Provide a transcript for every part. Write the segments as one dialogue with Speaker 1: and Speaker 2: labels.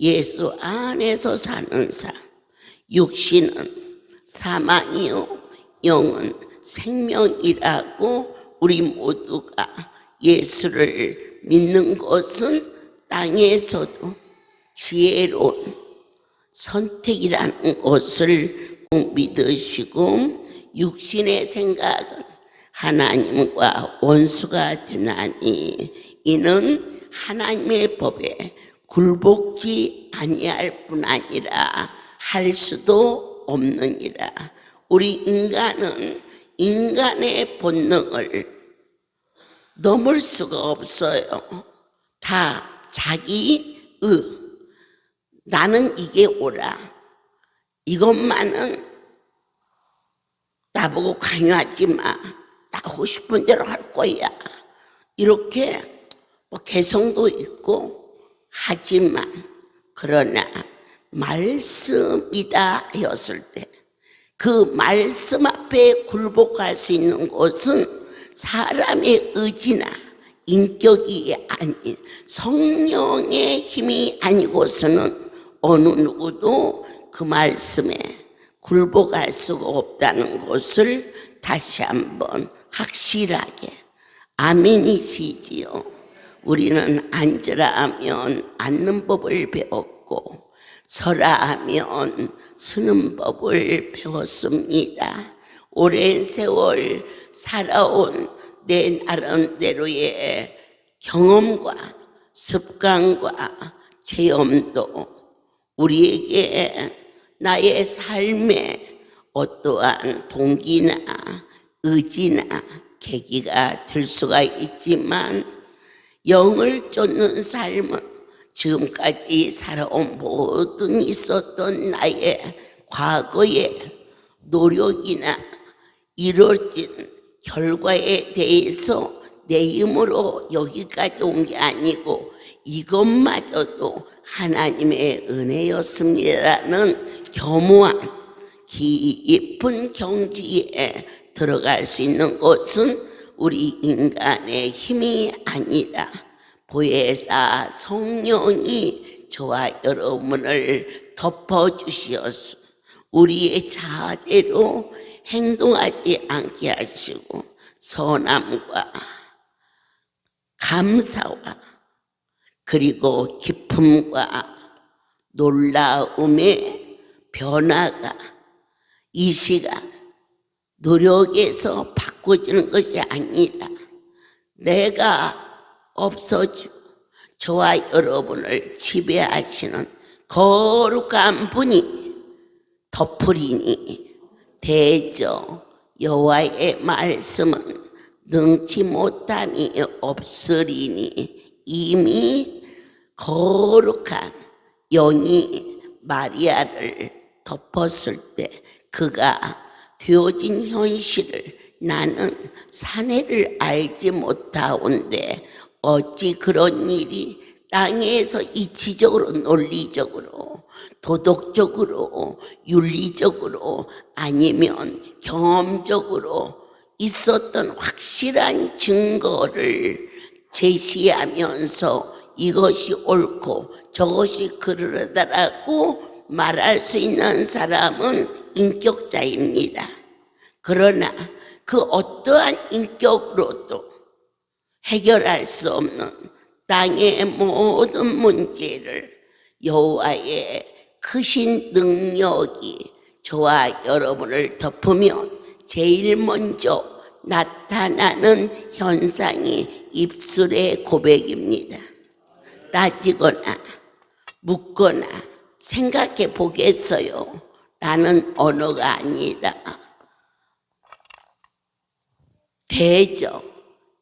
Speaker 1: 예수 안에서 사는 삶. 육신은 사망이요 영은 생명이라고 우리 모두가 예수를 믿는 것은 땅에서도 지혜로운 선택이라는 것을 꼭 믿으시고, 육신의 생각은 하나님과 원수가 되나니 이는 하나님의 법에 굴복지 아니할 뿐 아니라 할 수도 없느니라. 우리 인간은 인간의 본능을 넘을 수가 없어요. 다 자기의 나는 이게 옳아, 이것만은 나보고 강요하지 마, 나 하고 싶은 대로 할 거야, 이렇게 개성도 있고 하지만, 그러나 말씀이다 하였을 때 그 말씀 앞에 굴복할 수 있는 것은 사람의 의지나 인격이 아닌 성령의 힘이 아니고서는 어느 누구도 그 말씀에 굴복할 수가 없다는 것을 다시 한번 확실하게 아멘이시지요. 우리는 앉으라 하면 앉는 법을 배웠고 서라 하면 서는 법을 배웠습니다. 오랜 세월 살아온 내 나름대로의 경험과 습관과 체험도 우리에게 나의 삶에 어떠한 동기나 의지나 계기가 될 수가 있지만, 영을 쫓는 삶은 지금까지 살아온 모든 있었던 나의 과거의 노력이나 이루어진 결과에 대해서 내 힘으로 여기까지 온 게 아니고 이것마저도 하나님의 은혜였습니다라는 겸허한 깊은 경지에 들어갈 수 있는 것은 우리 인간의 힘이 아니라 보혜사 성령이 저와 여러분을 덮어주시어서 우리의 자아대로 행동하지 않게 하시고 선함과 감사와 그리고 기쁨과 놀라움의 변화가 이 시간 노력에서 바꿔지는 것이 아니라 내가 없어지고 저와 여러분을 지배하시는 거룩한 분이 덮으리니 대저 여호와의 말씀은 능치 못함이 없으리니 이미 거룩한 영이 마리아를 덮었을 때 그가 되어진 현실을 나는 사내를 알지 못하온데 어찌 그런 일이 땅에서 이치적으로 논리적으로 도덕적으로 윤리적으로 아니면 경험적으로 있었던 확실한 증거를 제시하면서 이것이 옳고 저것이 그러다라고 말할 수 있는 사람은 인격자입니다. 그러나 그 어떠한 인격으로도 해결할 수 없는 땅의 모든 문제를 여호와의 크신 능력이 저와 여러분을 덮으면 제일 먼저 나타나는 현상이 입술의 고백입니다. 따지거나 묻거나 생각해 보겠어요 라는 언어가 아니라 대저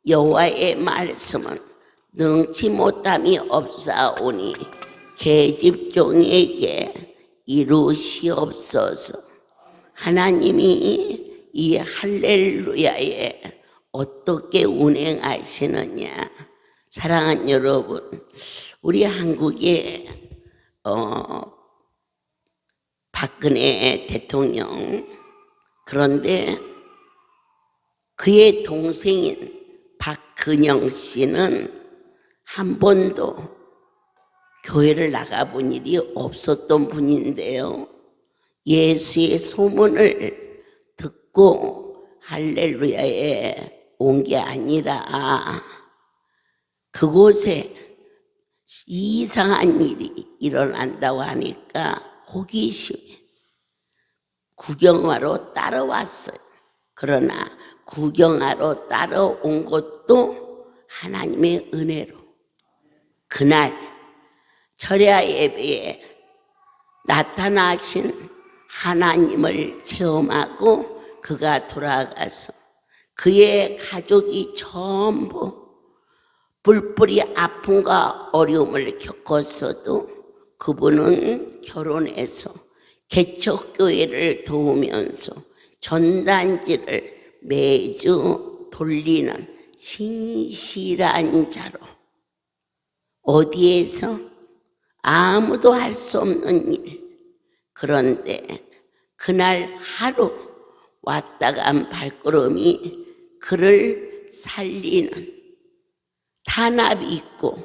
Speaker 1: 여호와의 말씀은 능치 못함이 없사오니 계집종에게 이루시옵소서. 하나님이 이 할렐루야에 어떻게 운행하시느냐. 사랑하는 여러분, 우리 한국의 박근혜 대통령, 그런데 그의 동생인 박근영 씨는 한 번도 교회를 나가본 일이 없었던 분인데요. 예수의 소문을 듣고 할렐루야에 온 게 아니라 그곳에 이상한 일이 일어난다고 하니까 호기심에 구경하러 따라왔어요. 그러나 구경하러 따라온 것도 하나님의 은혜로 그날 철야 예배에 나타나신 하나님을 체험하고 그가 돌아가서 그의 가족이 전부 뿔뿔이 아픔과 어려움을 겪었어도 그분은 결혼해서 개척교회를 도우면서 전단지를 매주 돌리는 신실한 자로 어디에서 아무도 할 수 없는 일, 그런데 그날 하루 왔다 간 발걸음이 그를 살리는 탄압이 있고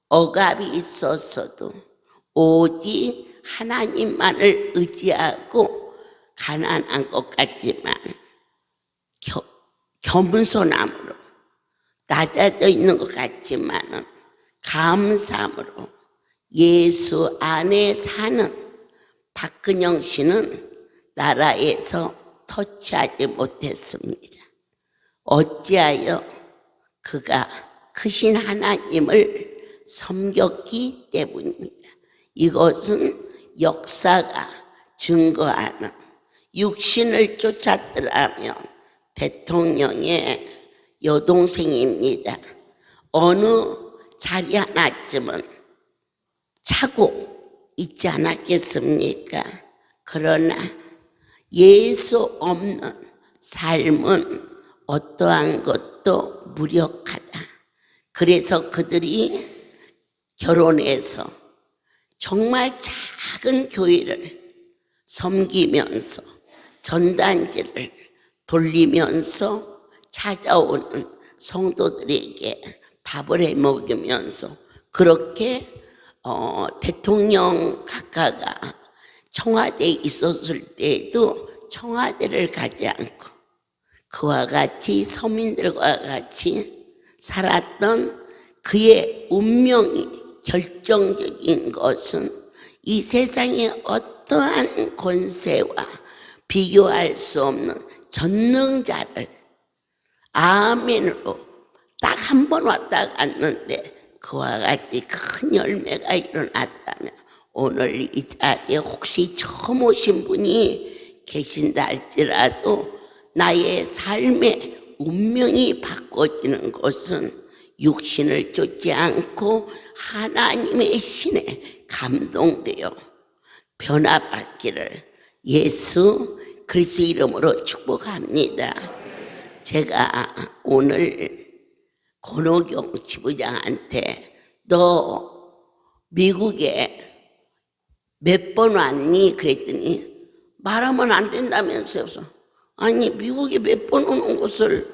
Speaker 1: 억압이 있었어도 오직 하나님만을 의지하고 가난한 것 같지만 겸손함으로 낮아져 있는 것 같지만은 감사함으로 예수 안에 사는 박근영 씨는 나라에서 터치하지 못했습니다. 어찌하여 그가 크신 하나님을 섬겼기 때문입니다. 이것은 역사가 증거하는 육신을 쫓았더라면 대통령의 여동생입니다. 어느 자리 하나쯤은 차고 있지 않았겠습니까? 그러나 예수 없는 삶은 어떠한 것도 무력하다. 그래서 그들이 결혼해서 정말 작은 교회를 섬기면서 전단지를 돌리면서 찾아오는 성도들에게 밥을 해 먹이면서 그렇게 대통령 각하가 청와대에 있었을 때에도 청와대를 가지 않고 그와 같이 서민들과 같이 살았던 그의 운명이 결정적인 것은 이 세상의 어떠한 권세와 비교할 수 없는 전능자를 아멘으로 딱 한 번 왔다 갔는데 그와 같이 큰 열매가 일어났다면 오늘 이 자리에 혹시 처음 오신 분이 계신다 할지라도 나의 삶의 운명이 바꿔지는 것은 육신을 쫓지 않고 하나님의 신에 감동되어 변화받기를 예수 그리스도의 이름으로 축복합니다. 제가 오늘 권호경 지부장한테 너 미국에 몇 번 왔니? 그랬더니 말하면 안 된다면서요. 아니 미국에 몇 번 오는 것을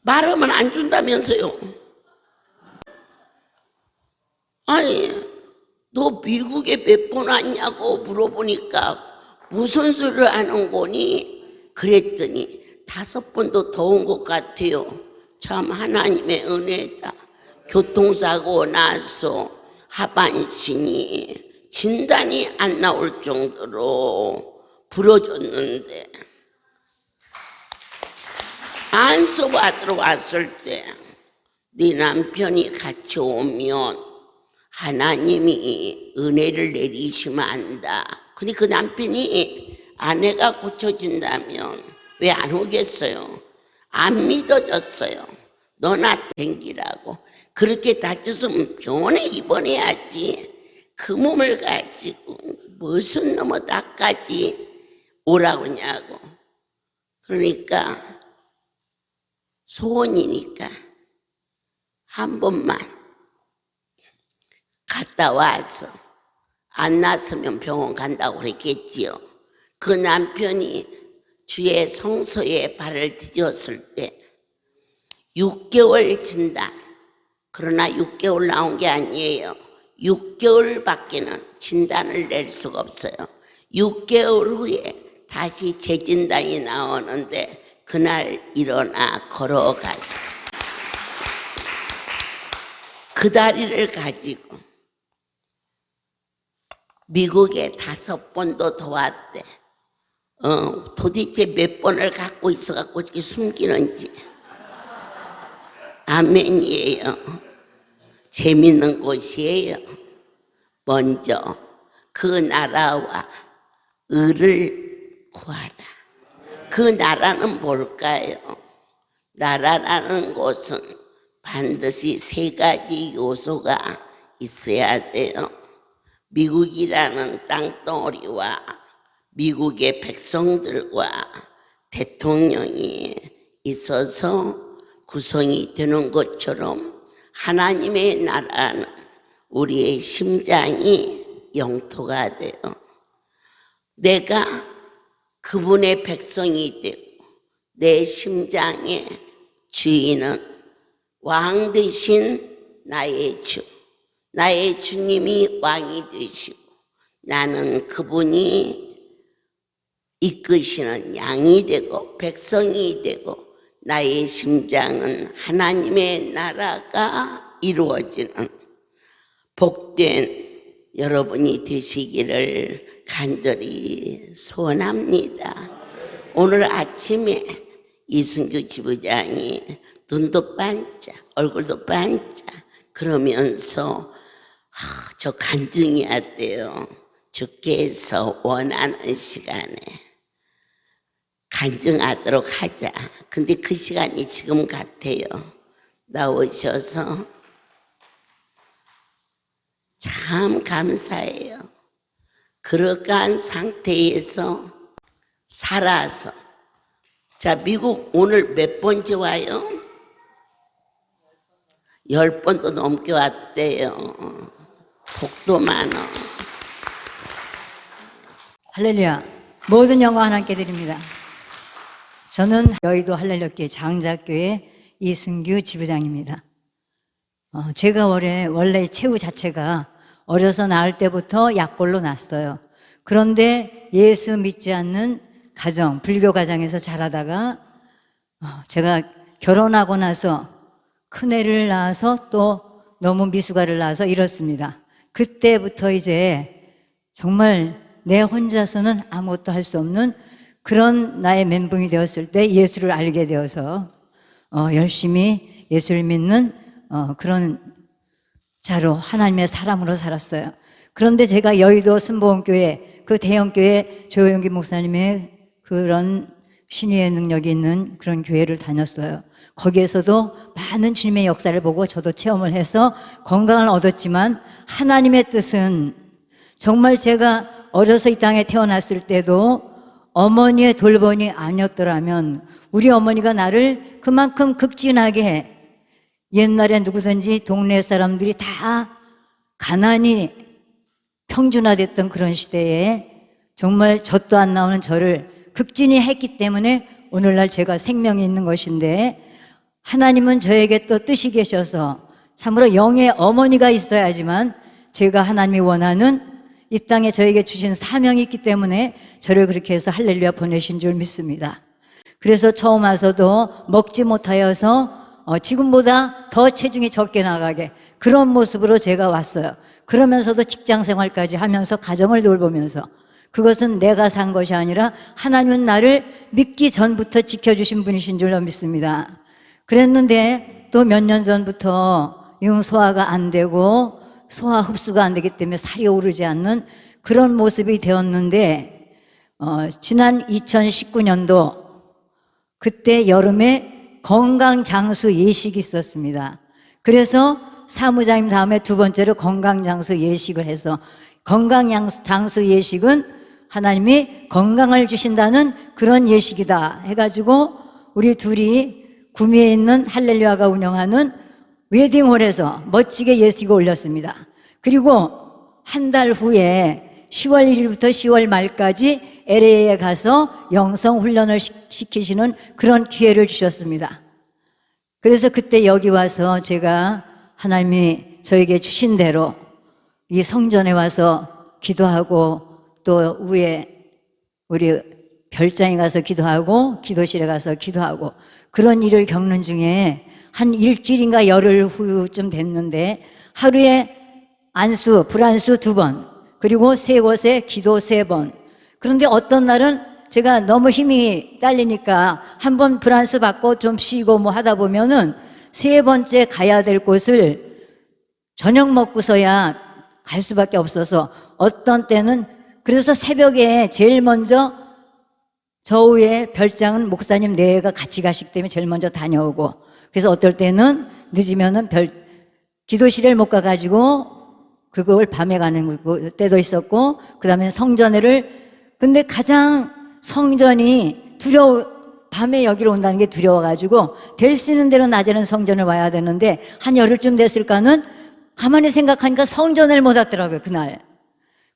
Speaker 1: 말하면 안 준다면서요. 아니 너 미국에 몇 번 왔냐고 물어보니까 무슨 소리를 하는 거니? 그랬더니 5번도 더 온 것 같아요. 참 하나님의 은혜다. 교통사고 나서 하반신이 진단이 안 나올 정도로 부러졌는데 안수 받으러 왔을 때 네 남편이 같이 오면 하나님이 은혜를 내리시면 안다. 근데 그 남편이 아내가 고쳐진다면 왜 안 오겠어요? 안 믿어졌어요. 너나 댕기라고. 그렇게 다쳤으면 병원에 입원해야지. 그 몸을 가지고 무슨 놈의 나까지 오라고 하냐고. 그러니까 소원이니까 한 번만 갔다 와서 안 났으면 병원 간다고 그랬겠지요. 그 남편이 주의 성소에 발을 디뎠을 때 6개월 진단. 그러나 6개월 나온 게 아니에요. 6개월밖에는 진단을 낼 수가 없어요. 6개월 후에 다시 재진단이 나오는데 그날 일어나 걸어가서 그 다리를 가지고 미국에 5번도 더 왔대. 도대체 몇 번을 갖고 있어갖고 이렇게 숨기는지. 아멘이에요. 재밌는 곳이에요. 먼저 그 나라와 의를 구하라. 그 나라는 뭘까요? 나라라는 곳은 반드시 3가지 요소가 있어야 돼요. 미국이라는 땅덩어리와 미국의 백성들과 대통령이 있어서 구성이 되는 것처럼 하나님의 나라는 우리의 심장이 영토가 돼요. 내가 그분의 백성이 되고 내 심장의 주인은 왕 되신 나의 주, 나의 주님이 왕이 되시고 나는 그분이 이끄시는 양이 되고 백성이 되고 나의 심장은 하나님의 나라가 이루어지는 복된 여러분이 되시기를 간절히 소원합니다. 오늘 아침에 이승규 지부장이 눈도 반짝 얼굴도 반짝 그러면서 저 간증해야 돼요. 주께서 원하는 시간에 간증하도록 하자. 근데 그 시간이 지금 같아요. 나오셔서 참 감사해요. 그러한 상태에서 살아서 자 미국 오늘 몇 번째 와요? 10번도 넘게 왔대요. 복도 많어.
Speaker 2: 할렐루야. 모든 영광 하나님께 드립니다. 저는 여의도 할렐루야교회 장자교회 이승규 지부장입니다. 제가 원래 체구 자체가 어려서 낳을 때부터 약골로 났어요. 그런데 예수 믿지 않는 가정, 불교 가정에서 자라다가 제가 결혼하고 나서 큰애를 낳아서 또 너무 미숙아를 낳아서 이렇습니다. 그때부터 이제 정말 내 혼자서는 아무것도 할 수 없는 그런 나의 멘붕이 되었을 때 예수를 알게 되어서 열심히 예수를 믿는 그런 자로 하나님의 사람으로 살았어요. 그런데 제가 여의도 순복음교회 그 대형교회 조영기 목사님의 그런 신유의 능력이 있는 그런 교회를 다녔어요. 거기에서도 많은 주님의 역사를 보고 저도 체험을 해서 건강을 얻었지만 하나님의 뜻은 정말 제가 어려서 이 땅에 태어났을 때도 어머니의 돌봄이 아니었더라면 우리 어머니가 나를 그만큼 극진하게 옛날에 누구든지 동네 사람들이 다 가난이 평준화됐던 그런 시대에 정말 젖도 안 나오는 저를 극진히 했기 때문에 오늘날 제가 생명이 있는 것인데 하나님은 저에게 또 뜻이 계셔서 참으로 영의 어머니가 있어야지만 제가 하나님이 원하는 이 땅에 저에게 주신 사명이 있기 때문에 저를 그렇게 해서 할렐루야 보내신 줄 믿습니다. 그래서 처음 와서도 먹지 못하여서 지금보다 더 체중이 적게 나가게 그런 모습으로 제가 왔어요. 그러면서도 직장 생활까지 하면서 가정을 돌보면서 그것은 내가 산 것이 아니라 하나님은 나를 믿기 전부터 지켜주신 분이신 줄로 믿습니다. 그랬는데 또 몇 년 전부터 소화가 안 되고 소화 흡수가 안 되기 때문에 살이 오르지 않는 그런 모습이 되었는데 지난 2019년도 그때 여름에 건강장수 예식이 있었습니다. 그래서 사무장님 다음에 두 번째로 건강장수 예식을 해서 건강장수 예식은 하나님이 건강을 주신다는 그런 예식이다 해가지고 우리 둘이 구미에 있는 할렐루야가 운영하는 웨딩홀에서 멋지게 예식을 올렸습니다. 그리고 한 달 후에 10월 1일부터 10월 말까지 LA에 가서 영성 훈련을 시키시는 그런 기회를 주셨습니다. 그래서 그때 여기 와서 제가 하나님이 저에게 주신 대로 이 성전에 와서 기도하고 또 위에 우리 별장에 가서 기도하고 기도실에 가서 기도하고 그런 일을 겪는 중에 한 일주일인가 열흘 후쯤 됐는데 하루에 안수, 불안수 2번, 그리고 3곳에 기도 3번. 그런데 어떤 날은 제가 너무 힘이 딸리니까 한번 불안수 받고 좀 쉬고 뭐 하다 보면은 3번째 가야 될 곳을 저녁 먹고서야 갈 수밖에 없어서 어떤 때는 그래서 새벽에 제일 먼저 저 위에 별장은 목사님 4가 같이 가시기 때문에 제일 먼저 다녀오고 그래서 어떨 때는 늦으면은 기도실에 못 가가지고 그걸 밤에 가는 때도 있었고 그 다음에 성전회를 근데 가장 성전이 밤에 여기로 온다는 게 두려워가지고 될 수 있는 대로 낮에는 성전을 와야 되는데 한 열흘쯤 됐을까는 가만히 생각하니까 성전을 못 왔더라고요 그날.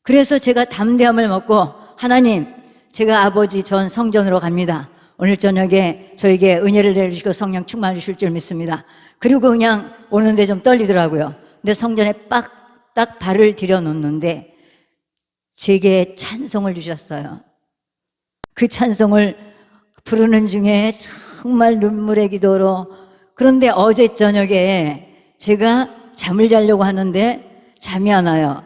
Speaker 2: 그래서 제가 담대함을 먹고 하나님 제가 아버지 전 성전으로 갑니다. 오늘 저녁에 저에게 은혜를 내려주시고 성령 충만해 주실 줄 믿습니다. 그리고 그냥 오는데 좀 떨리더라고요. 근데 성전에 딱 발을 들여놓는데 제게 찬송을 주셨어요. 그 찬송을 부르는 중에 정말 눈물의 기도로 그런데 어제 저녁에 제가 잠을 자려고 하는데 잠이 안 와요.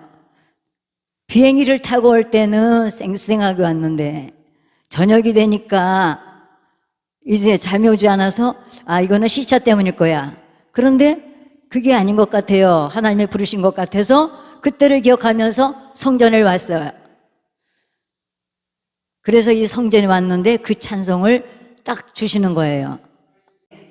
Speaker 2: 비행기를 타고 올 때는 쌩쌩하게 왔는데 저녁이 되니까 이제 잠이 오지 않아서 이거는 시차 때문일 거야. 그런데 그게 아닌 것 같아요. 하나님이 부르신 것 같아서 그때를 기억하면서 성전에 왔어요. 그래서 이 성전에 왔는데 그 찬송을 딱 주시는 거예요.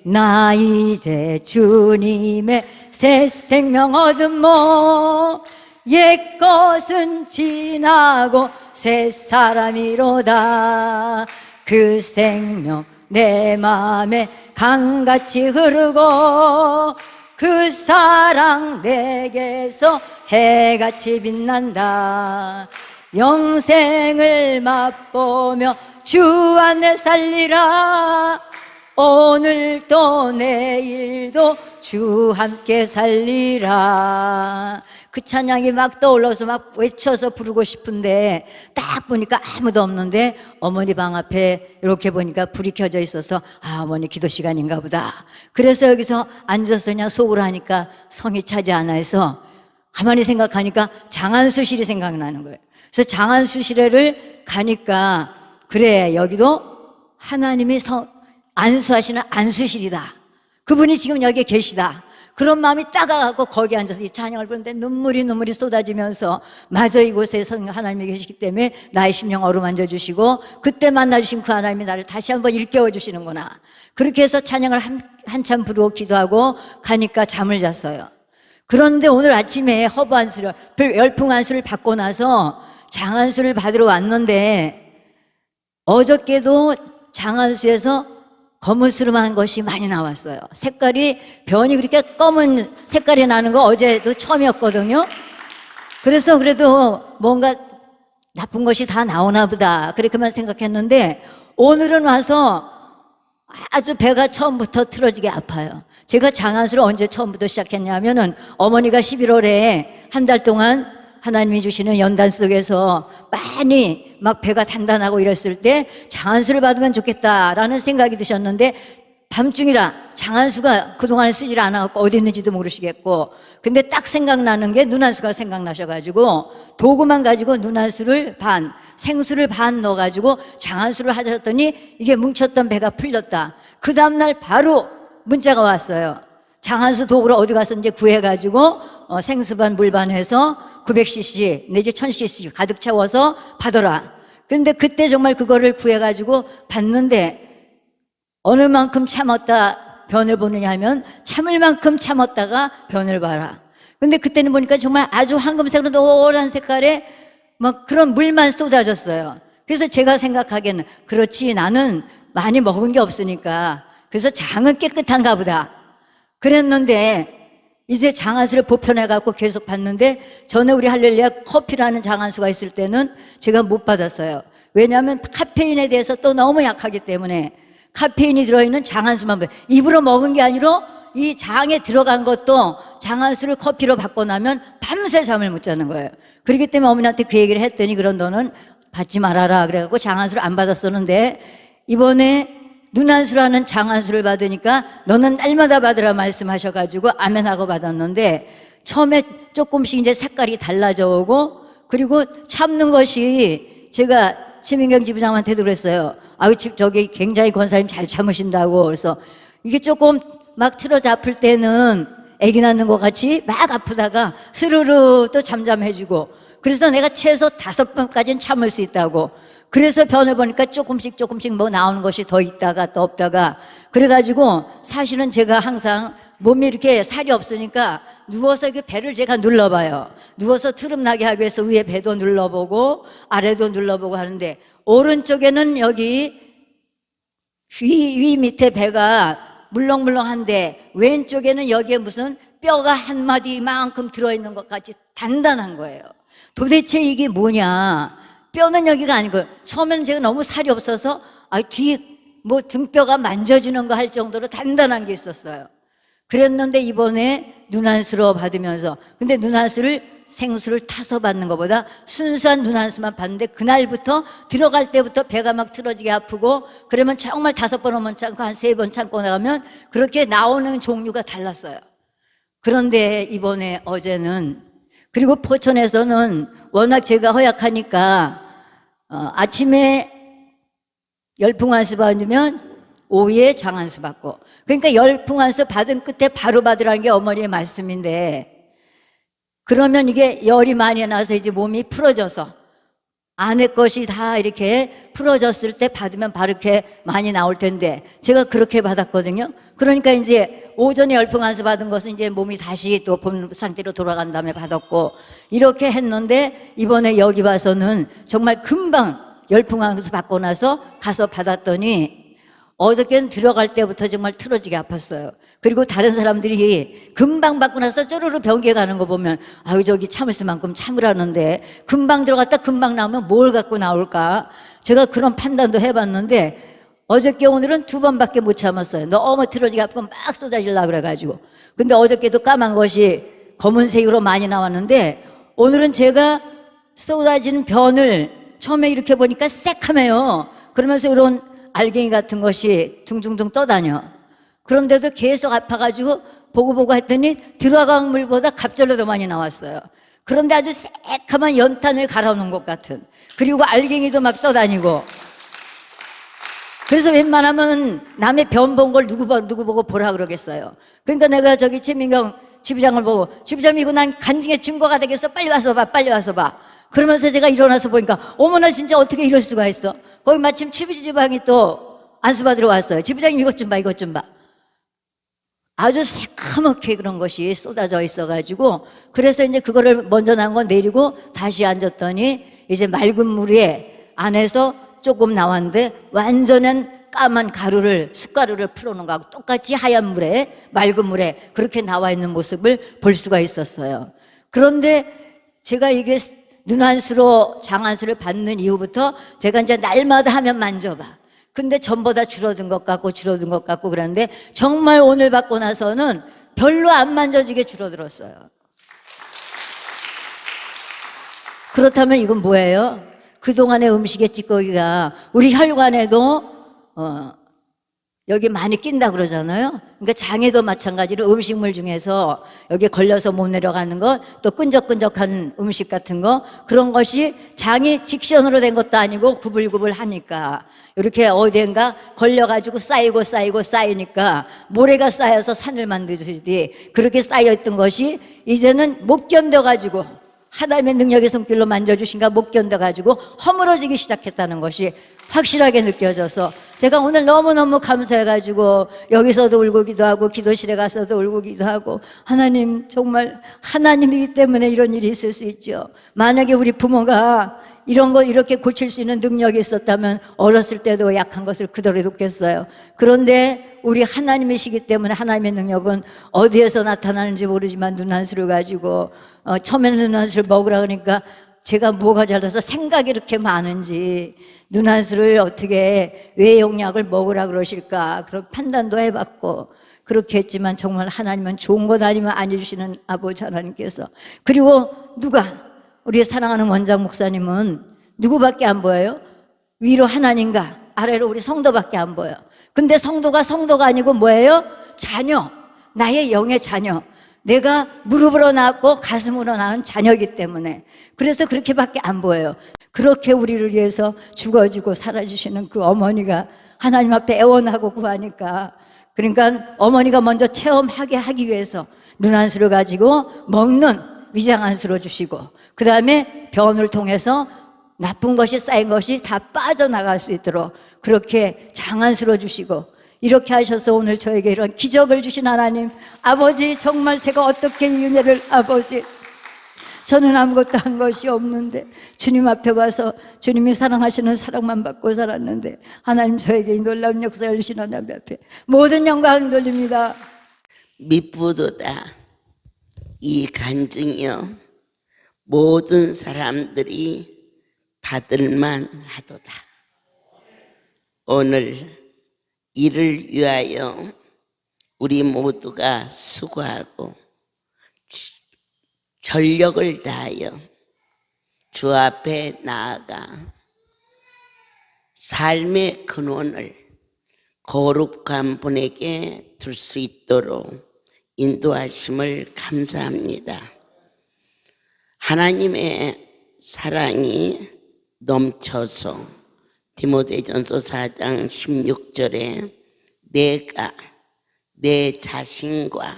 Speaker 2: 나 이제 주님의 새 생명 얻음모 옛것은 지나고 새 사람이로다. 그 생명 내 맘에 강같이 흐르고 그 사랑 내게서 해같이 빛난다. 영생을 맛보며 주 안에 살리라. 오늘도 내일도 주 함께 살리라. 그 찬양이 막 떠올라서 막 외쳐서 부르고 싶은데 딱 보니까 아무도 없는데 어머니 방 앞에 이렇게 보니까 불이 켜져 있어서 어머니 기도 시간인가 보다. 그래서 여기서 앉아서 그냥 속으로 하니까 성이 차지 않아 해서 가만히 생각하니까 장안수실이 생각나는 거예요. 그래서 장안수실에를 가니까 그래 여기도 하나님이 안수하시는 안수실이다. 그분이 지금 여기에 계시다. 그런 마음이 따가갖고 거기 앉아서 이 찬양을 부르는데 눈물이 쏟아지면서 마저 이곳에 하나님이 계시기 때문에 나의 심령 어루만져 주시고 그때 만나주신 그 하나님이 나를 다시 한번 일깨워 주시는구나. 그렇게 해서 찬양을 한참 부르고 기도하고 가니까 잠을 잤어요. 그런데 오늘 아침에 허브 안수를 열풍 안수를 받고 나서 장안수를 받으러 왔는데 어저께도 장안수에서 거무스름한 것이 많이 나왔어요. 색깔이 변이 그렇게 검은 색깔이 나는 거 어제도 처음이었거든요. 그래서 그래도 뭔가 나쁜 것이 다 나오나 보다 그렇게만 생각했는데 오늘은 와서 아주 배가 처음부터 틀어지게 아파요. 제가 장안수를 언제 처음부터 시작했냐면은 어머니가 11월에 한 달 동안 하나님이 주시는 연단 속에서 많이 막 배가 단단하고 이랬을 때 장안수를 받으면 좋겠다라는 생각이 드셨는데 밤중이라 장안수가 그동안에 쓰질 않아갖고 어디 있는지도 모르시겠고 근데 딱 생각나는 게 눈안수가 생각나셔가지고 도구만 가지고 눈안수를 반, 생수를 반 넣어가지고 장안수를 하셨더니 이게 뭉쳤던 배가 풀렸다. 그 다음날 바로 문자가 왔어요. 장안수 도구를 어디 가서 이제 구해가지고 생수 반, 물 반 해서 900cc 내지 1000cc 가득 채워서 받아라. 근데 그때 정말 그거를 구해가지고 받는데 어느 만큼 참았다 변을 보느냐 하면 참을 만큼 참았다가 변을 봐라. 근데 그때는 보니까 정말 아주 황금색으로 노란 색깔의 막 그런 물만 쏟아졌어요. 그래서 제가 생각하기에는 그렇지 나는 많이 먹은 게 없으니까 그래서 장은 깨끗한가 보다 그랬는데 이제 장안수를 보편해갖고 계속 받는데 전에 우리 할렐루야 커피라는 장안수가 있을 때는 제가 못 받았어요. 왜냐하면 카페인에 대해서 또 너무 약하기 때문에 카페인이 들어있는 장안수만 입으로 먹은 게 아니라 이 장에 들어간 것도 장안수를 커피로 바꿔나면 밤새 잠을 못 자는 거예요. 그렇기 때문에 어머니한테 그 얘기를 했더니 그런 너는 받지 말아라 그래갖고 장안수를 안 받았었는데 이번에 눈안수라는 장안수를 받으니까 너는 날마다 받으라 말씀하셔가지고 아멘하고 받았는데 처음에 조금씩 이제 색깔이 달라져 오고 그리고 참는 것이 제가 최민경 지부장한테도 그랬어요. 아유 저기 굉장히 권사님 잘 참으신다고. 그래서 이게 조금 막 틀어져 아플 때는 아기 낳는 것 같이 막 아프다가 스르르 또 잠잠해지고 그래서 내가 최소 5번까지는 참을 수 있다고. 그래서 변을 보니까 조금씩 뭐 나오는 것이 더 있다가 또 없다가 그래가지고 사실은 제가 항상 몸이 이렇게 살이 없으니까 누워서 이렇게 배를 제가 눌러봐요. 누워서 트름 나게 하기 위해서 위에 배도 눌러보고 아래도 눌러보고 하는데 오른쪽에는 여기 위 밑에 배가 물렁물렁한데 왼쪽에는 여기에 무슨 뼈가 한 마디만큼 들어있는 것 같이 단단한 거예요. 도대체 이게 뭐냐? 뼈는 여기가 아니고 처음에는 제가 너무 살이 없어서 뒤 뭐 등뼈가 만져지는 거 할 정도로 단단한 게 있었어요. 그랬는데 이번에 눈안수로 받으면서 근데 눈안수를 생수를 타서 받는 것보다 순수한 눈안수만 받는데 그날부터 들어갈 때부터 배가 막 틀어지게 아프고 그러면 정말 5번 오면 참고 한 3번 참고 나가면 그렇게 나오는 종류가 달랐어요. 그런데 이번에 어제는 그리고 포천에서는 워낙 제가 허약하니까 아침에 열풍안수 받으면 오후에 장안수 받고 그러니까 열풍안수 받은 끝에 바로 받으라는 게 어머니의 말씀인데 그러면 이게 열이 많이 나서 이제 몸이 풀어져서 안에 것이 다 이렇게 풀어졌을 때 받으면 바로 이렇게 많이 나올 텐데 제가 그렇게 받았거든요. 그러니까 이제 오전에 열풍안수 받은 것은 이제 몸이 다시 또 본 상태로 돌아간 다음에 받았고 이렇게 했는데 이번에 여기 와서는 정말 금방 열풍안수 받고 나서 가서 받았더니 어저께는 들어갈 때부터 정말 틀어지게 아팠어요. 그리고 다른 사람들이 금방 받고 나서 쪼르르 병기에 가는 거 보면 아유 저기 참을 수만큼 참으라는데 금방 들어갔다 금방 나오면 뭘 갖고 나올까 제가 그런 판단도 해봤는데 어저께 오늘은 2번밖에 못 참았어요. 너무 틀어지게 아프고 막 쏟아지려고 그래가지고 근데 어저께도 까만 것이 검은색으로 많이 나왔는데 오늘은 제가 쏟아지는 변을 처음에 이렇게 보니까 새카매요. 그러면서 이런 알갱이 같은 것이 둥둥둥 떠다녀. 그런데도 계속 아파가지고 보고 했더니 들어간 물보다 갑절로 더 많이 나왔어요. 그런데 아주 새카만 연탄을 갈아놓은 것 같은 그리고 알갱이도 막 떠다니고 그래서 웬만하면 남의 변 본 걸 누구 보고 보라 그러겠어요. 그러니까 내가 저기 최민경 지부장을 보고 지부장님 이거 난 간증의 증거가 되겠어 빨리 와서 봐 그러면서 제가 일어나서 보니까 어머나 진짜 어떻게 이럴 수가 있어. 거기 마침 지부장이 또 안수 받으러 왔어요. 지부장님 이것 좀 봐 아주 새카맣게 그런 것이 쏟아져 있어가지고 그래서 이제 그거를 먼저 난 거 내리고 다시 앉았더니 이제 맑은 물에 안에서 조금 나왔는데 완전한 까만 숯가루를 풀어놓은 거하고 똑같이 하얀 물에 맑은 물에 그렇게 나와 있는 모습을 볼 수가 있었어요. 그런데 제가 이게 눈안수로 장안수를 받는 이후부터 제가 이제 날마다 하면 만져봐. 근데 전보다 줄어든 것 같고 그러는데 정말 오늘 받고 나서는 별로 안 만져지게 줄어들었어요. 그렇다면 이건 뭐예요? 그동안의 음식의 찌꺼기가 우리 혈관에도 여기 많이 낀다 그러잖아요. 그러니까 장에도 마찬가지로 음식물 중에서 여기 걸려서 못 내려가는 거 또 끈적끈적한 음식 같은 거 그런 것이 장이 직선으로 된 것도 아니고 구불구불 하니까 이렇게 어디엔가 걸려가지고 쌓이니까 모래가 쌓여서 산을 만들듯이 그렇게 쌓여있던 것이 이제는 못 견뎌가지고 하나님의 능력의 손길로 만져주신가 못 견뎌가지고 허물어지기 시작했다는 것이 확실하게 느껴져서 제가 오늘 너무너무 감사해가지고 여기서도 울고 기도하고 기도실에 가서도 울고 기도하고 하나님 정말 하나님이기 때문에 이런 일이 있을 수 있죠. 만약에 우리 부모가 이런 거 이렇게 고칠 수 있는 능력이 있었다면 어렸을 때도 약한 것을 그대로 뒀겠어요. 그런데 우리 하나님이시기 때문에 하나님의 능력은 어디에서 나타나는지 모르지만 눈한수를 가지고 처음에는 눈한수를 먹으라 그러니까 제가 뭐가 잘나서 생각이 이렇게 많은지 눈한수를 어떻게 왜 용약을 먹으라 그러실까 그런 판단도 해봤고 그렇게 했지만 정말 하나님은 좋은 것 아니면 안 해주시는 아버지 하나님께서. 그리고 누가, 우리 사랑하는 원장 목사님은 누구밖에 안 보여요? 위로 하나님과 아래로 우리 성도밖에 안 보여. 근데 성도가 아니고 뭐예요? 자녀, 나의 영의 자녀. 내가 무릎으로 낳았고 가슴으로 낳은 자녀이기 때문에, 그래서 그렇게밖에 안 보여요. 그렇게 우리를 위해서 죽어지고 살아주시는 그 어머니가 하나님 앞에 애원하고 구하니까, 그러니까 어머니가 먼저 체험하게 하기 위해서 눈안수를 가지고 먹는 위장안수로 주시고, 그 다음에 병원을 통해서 나쁜 것이 쌓인 것이 다 빠져나갈 수 있도록 그렇게 장안수로 주시고, 이렇게 하셔서 오늘 저에게 이런 기적을 주신 하나님 아버지, 정말 제가 어떻게 이 은혜를, 아버지, 저는 아무것도 한 것이 없는데 주님 앞에 와서 주님이 사랑하시는 사랑만 받고 살았는데, 하나님 저에게 이 놀라운 역사를 주신 하나님 앞에 모든 영광을 돌립니다.
Speaker 1: 미쁘도다 이 간증이요 모든 사람들이 받을만 하도다. 오늘 이를 위하여 우리 모두가 수고하고 전력을 다하여 주 앞에 나아가 삶의 근원을 거룩한 분에게 둘 수 있도록 인도하심을 감사합니다. 하나님의 사랑이 넘쳐서 디모데전서 4장 16절에 내가 내 자신과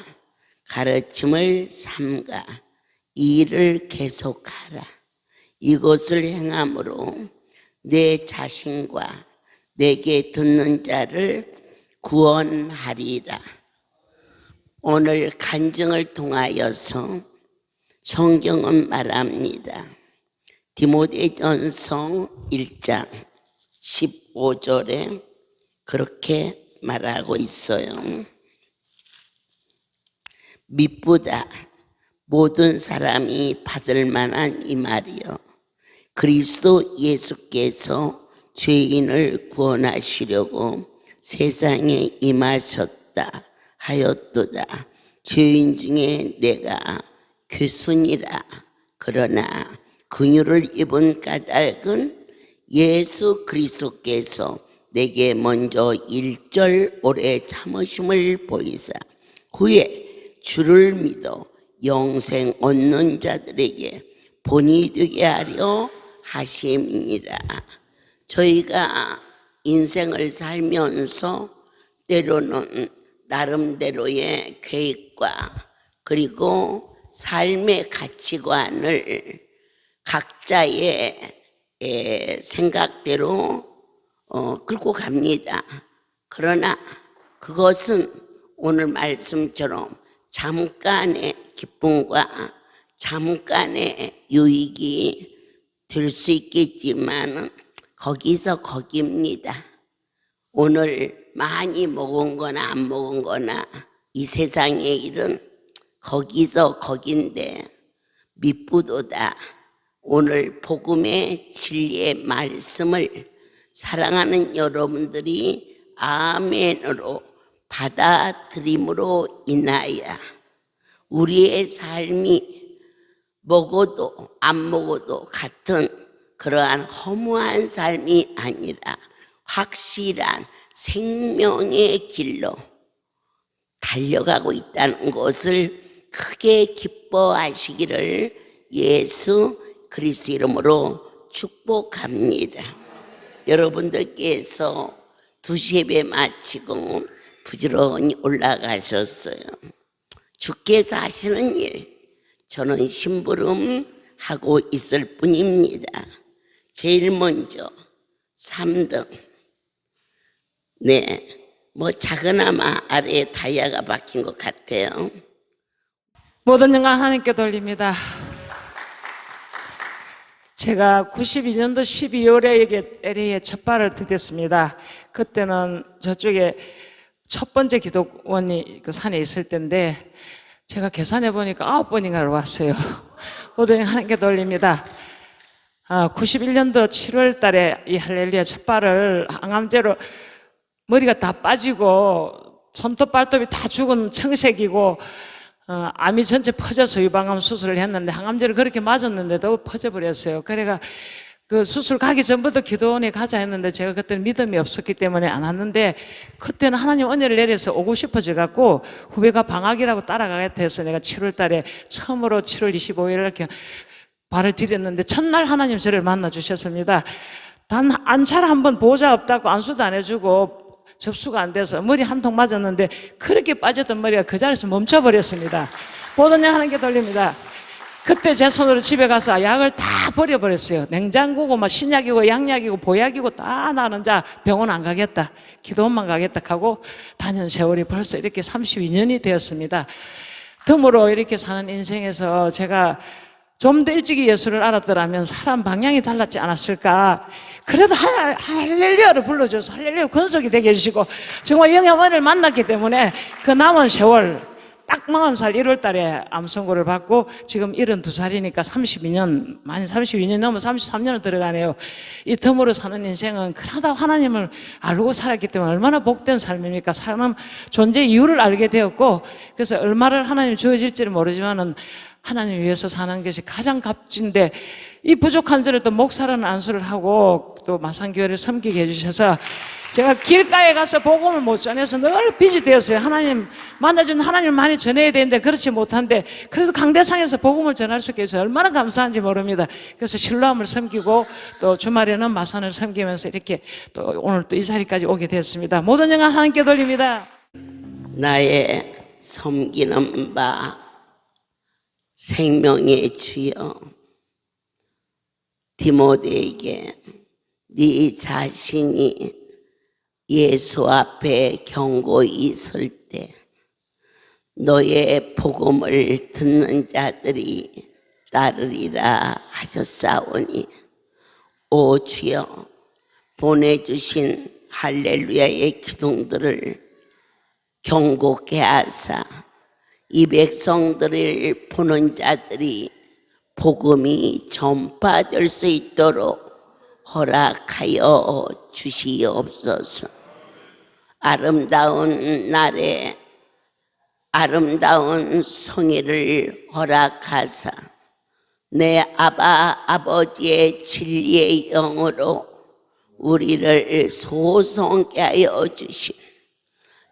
Speaker 1: 가르침을 삼가 이 일을 계속하라. 이것을 행함으로 내 자신과 내게 듣는 자를 구원하리라. 오늘 간증을 통하여서 성경은 말합니다. 디모데전서 1장 15절에 그렇게 말하고 있어요. 미쁘다 모든 사람이 받을 만한 이 말이요 그리스도 예수께서 죄인을 구원하시려고 세상에 임하셨다 하였도다. 죄인 중에 내가 괴순이라. 그러나 긍휼을 입은 까닭은 예수 그리스도께서 내게 먼저 1절 오래 참으심을 보이사 후에 주를 믿어 영생 얻는 자들에게 본이 되게 하려 하심이니라. 저희가 인생을 살면서 때로는 나름대로의 계획과 그리고 삶의 가치관을 각자의 생각대로 끌고 갑니다. 그러나 그것은 오늘 말씀처럼 잠깐의 기쁨과 잠깐의 유익이 될 수 있겠지만 거기서 거기입니다. 오늘 많이 먹은 거나 안 먹은 거나 이 세상의 일은 거기서 거긴데 미쁘도다. 오늘 복음의 진리의 말씀을 사랑하는 여러분들이 아멘으로 받아들임으로 인하여 우리의 삶이 먹어도 안 먹어도 같은 그러한 허무한 삶이 아니라 확실한 생명의 길로 달려가고 있다는 것을 크게 기뻐하시기를 예수 그리스도 이름으로 축복합니다. 여러분들께서 2시 예배 마치고 부지런히 올라가셨어요. 주께서 하시는 일 저는 심부름하고 있을 뿐입니다. 제일 먼저 3등 뭐 작은아마 아래에 다이아가 박힌 것 같아요.
Speaker 3: 모든 영광 하나님께 돌립니다. 제가 92년도 12월에 여기 LA에 첫 발을 디뎠습니다. 그때는 저쪽에 첫 번째 기독원이 그 산에 있을 때인데 제가 계산해 보니까 9번인가를 왔어요. 모든 영광 하나님께 돌립니다. 91년도 7월 달에 이 할렐루야 첫 발을 항암제로 머리가 다 빠지고 손톱 발톱이 다 죽은 청색이고 암이 전체 퍼져서 유방암 수술을 했는데 항암제를 그렇게 맞았는데도 퍼져버렸어요. 그래가 그 수술 가기 전부터 기도원에 가자 했는데 제가 그때는 믿음이 없었기 때문에 안 왔는데 그때는 하나님 은혜를 내려서 오고 싶어져 갖고 후배가 방학이라고 따라가겠다 해서 내가 7월 달에 처음으로 7월 25일 이렇게 발을 디뎠는데 첫날 하나님 저를 만나 주셨습니다. 단 안찰 한번 보호자 없다고 안수도 안 해주고 접수가 안 돼서 머리 한 통 맞았는데 그렇게 빠졌던 머리가 그 자리에서 멈춰버렸습니다. 보던 양 하는 게 돌립니다. 그때 제 손으로 집에 가서 약을 다 버려버렸어요. 냉장고고 막 신약이고 양약이고 보약이고 다 나는 자 병원 안 가겠다. 기도원만 가겠다 하고 다닌 세월이 벌써 이렇게 32년이 되었습니다. 덤으로 이렇게 사는 인생에서 제가 좀 더 일찍 예수를 알았더라면 사람 방향이 달랐지 않았을까. 그래도 할렐루야를 불러줘서 할렐루야 권속이 되게 해주시고 정말 영양원을 만났기 때문에 그 남은 세월 딱 40살 1월 달에 암 선고를 받고 지금 72살이니까 32년, 많이 32년 넘어 33년을 들어가네요. 이 덤으로 사는 인생은 그러다 하나님을 알고 살았기 때문에 얼마나 복된 삶입니까? 사람 존재 이유를 알게 되었고 그래서 얼마를 하나님 주어질지는 모르지만은 하나님 위해서 사는 것이 가장 값진데 이 부족한 저를 또 목사라는 안수를 하고 또 마산교회를 섬기게 해주셔서 제가 길가에 가서 복음을 못 전해서 늘 빚이 되었어요. 하나님 만나준 하나님을 많이 전해야 되는데 그렇지 못한데 그래도 강대상에서 복음을 전할 수 있게 해서 얼마나 감사한지 모릅니다. 그래서 실로암을 섬기고 또 주말에는 마산을 섬기면서 이렇게 또 오늘 또 이 자리까지 오게 됐습니다. 모든 영광 하나님께 돌립니다.
Speaker 1: 나의 섬기는 바 생명의 주여 디모데에게 네 자신이 예수 앞에 경고히 설 때 너의 복음을 듣는 자들이 따르리라 하셨사오니 오 주여 보내주신 할렐루야의 기둥들을 경고케 하사 이 백성들을 보는 자들이 복음이 전파될 수 있도록 허락하여 주시옵소서. 아름다운 날에 아름다운 성회를 허락하사 내 아버지의 진리의 영으로 우리를 소성케 하여 주신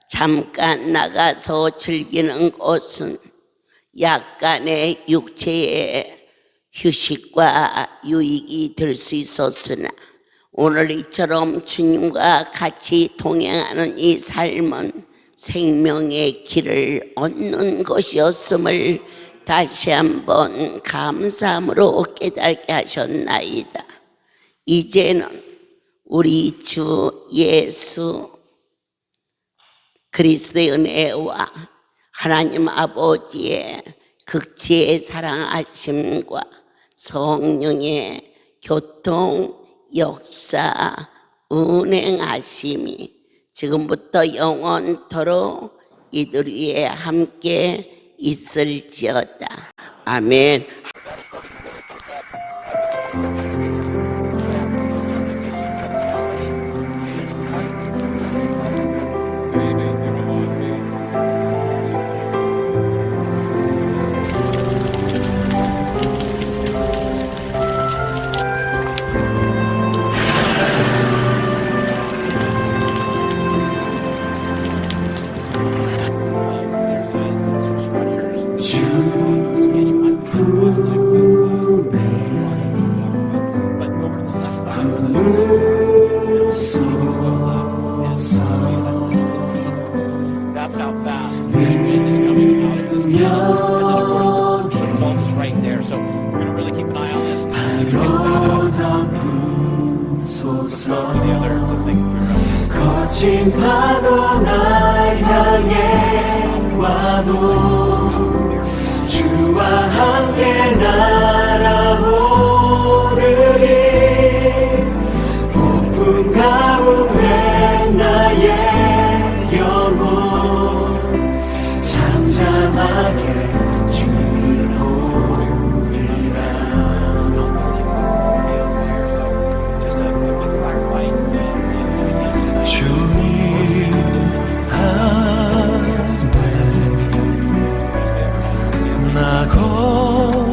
Speaker 1: 잠깐 나가서 즐기는 것은 약간의 육체의 휴식과 유익이 될 수 있었으나 오늘 이처럼 주님과 같이 동행하는 이 삶은 생명의 길을 얻는 것이었음을 다시 한번 감사함으로 깨닫게 하셨나이다. 이제는 우리 주 예수 그리스도의 은혜와 하나님 아버지의 극지의 사랑하심과 성령의 교통 역사 운행하심이 지금부터 영원토록 이들 위에 함께 있을지어다. 아멘.
Speaker 4: That's how fast this wind is coming out of this tunnel. And then, of course, the fault is right there. So we're going to really keep an eye on this. And get the thing.
Speaker 5: 거친 파도 날 향해 와도 주와 함께 날아오르리. 폭풍 가운데 나의 영혼 잠잠하게 주를 보리라. 주님 가고